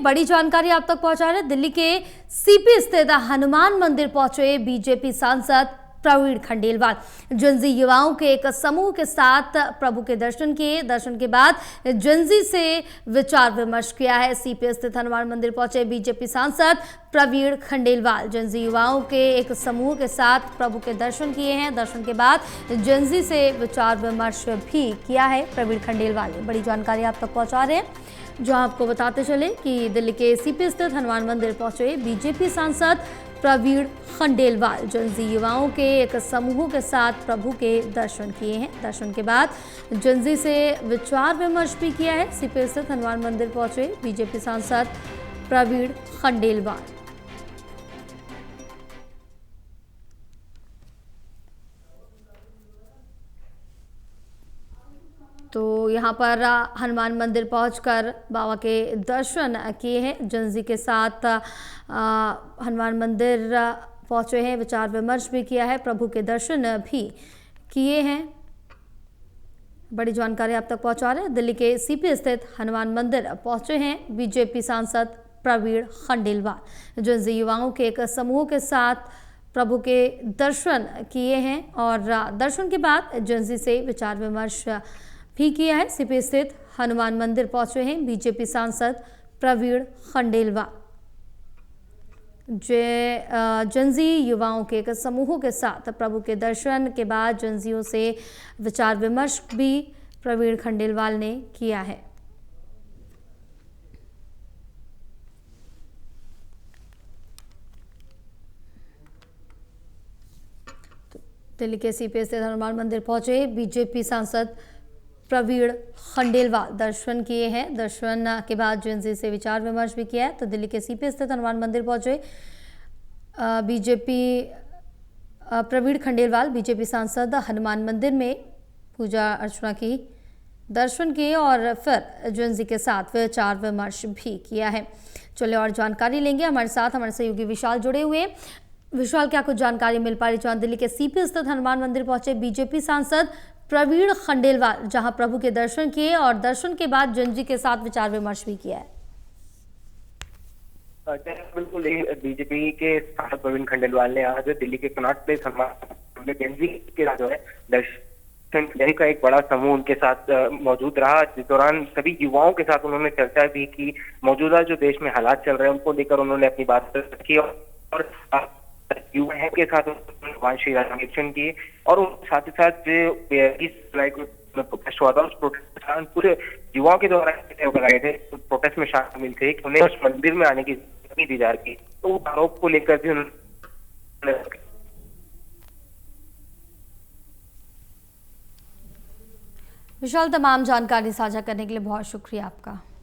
बड़ी जानकारी आप तक पहुंचा रहे। दिल्ली के सीपी स्थित हनुमान मंदिर पहुंचे बीजेपी सांसद प्रवीण खंडेलवाल। जंजी युवाओं के एक समूह के साथ प्रभु के दर्शन किए। दर्शन के बाद जंजी से विचार विमर्श किया है। सीपी स्थित हनुमान मंदिर पहुंचे बीजेपी सांसद प्रवीण खंडेलवाल। जंजी युवाओं के एक समूह के साथ प्रभु के दर्शन किए हैं। दर्शन के बाद जंजी से विचार विमर्श भी किया है प्रवीण खंडेलवाल ने। बड़ी जानकारी आप तक पहुंचा रहे हैं, जो आपको बताते चले कि दिल्ली के सीपी स्थित हनुमान मंदिर पहुंचे बीजेपी सांसद प्रवीण खंडेलवाल। जंजी युवाओं के एक समूह के साथ प्रभु के दर्शन किए हैं। दर्शन के बाद जंजी से विचार विमर्श भी किया है। सीपी स्थित हनुमान मंदिर पहुंचे बीजेपी सांसद प्रवीण खंडेलवाल। तो यहाँ पर हनुमान मंदिर पहुंचकर बाबा के दर्शन किए हैं। जंजी के साथ हनुमान मंदिर पहुंचे हैं, विचार विमर्श भी किया है, प्रभु के दर्शन भी किए हैं। बड़ी जानकारी आप तक पहुंचा रहे हैं। दिल्ली के सीपी स्थित हनुमान मंदिर पहुंचे हैं बीजेपी सांसद प्रवीण खंडेलवाल। जंजी युवाओं के एक समूह के साथ प्रभु के दर्शन किए हैं और दर्शन के बाद जंजी से विचार विमर्श भी किया है। सीपी स्थित हनुमान मंदिर पहुंचे हैं बीजेपी सांसद प्रवीण खंडेलवाल। जंजी युवाओं के एक समूह के साथ प्रभु के दर्शन के बाद जंजियों से विचार विमर्श भी प्रवीण खंडेलवाल ने किया है। दिल्ली के सीपी स्थित हनुमान मंदिर पहुंचे बीजेपी सांसद प्रवीण खंडेलवाल। दर्शन किए हैं। दर्शन के बाद जंजी से विचार विमर्श भी किया है। तो दिल्ली के सीपी स्थित हनुमान मंदिर पहुंचे बीजेपी प्रवीण खंडेलवाल। बीजेपी सांसद हनुमान मंदिर में पूजा अर्चना की, दर्शन किए और फिर जंजी के साथ विचार विमर्श भी किया है। चलिए और जानकारी लेंगे। हमारे साथ हमारे सहयोगी विशाल जुड़े हुए हैं। विशाल, क्या कुछ जानकारी मिल पा रही है? दिल्ली के सीपी स्थित हनुमान मंदिर पहुंचे बीजेपी सांसद प्रवीण खंडेलवाल, जहां प्रभु के दर्शन किए और दर्शन के बाद जंजी के साथ विचार विमर्श भी किया है। बिल्कुल, बीजेपी के सांसद प्रवीण खंडेलवाल ने आज दिल्ली के कनॉट प्लेस हनुमान जंजी के साथ जो है दर्शन का एक बड़ा समूह उनके साथ मौजूद रहा। जिस दौरान सभी युवाओं के साथ उन्होंने चर्चा भी की। मौजूदा जो देश में हालात चल रहे हैं उनको लेकर उन्होंने अपनी बात रखी और युवा के साथ भगवान श्री राम के दर्शन किए और साथ ही साथ इस प्रोटेस्ट हुआ था, उस प्रोटेस्ट पूरे युवाओं के द्वारा लगाए थे, प्रोटेस्ट में शामिल थे कि उन्हें उस मंदिर में आने की नहीं दी जा रही। तो आरोप को लेकर भी उन्होंने विशाल, तमाम जानकारी साझा करने के लिए बहुत शुक्रिया आपका।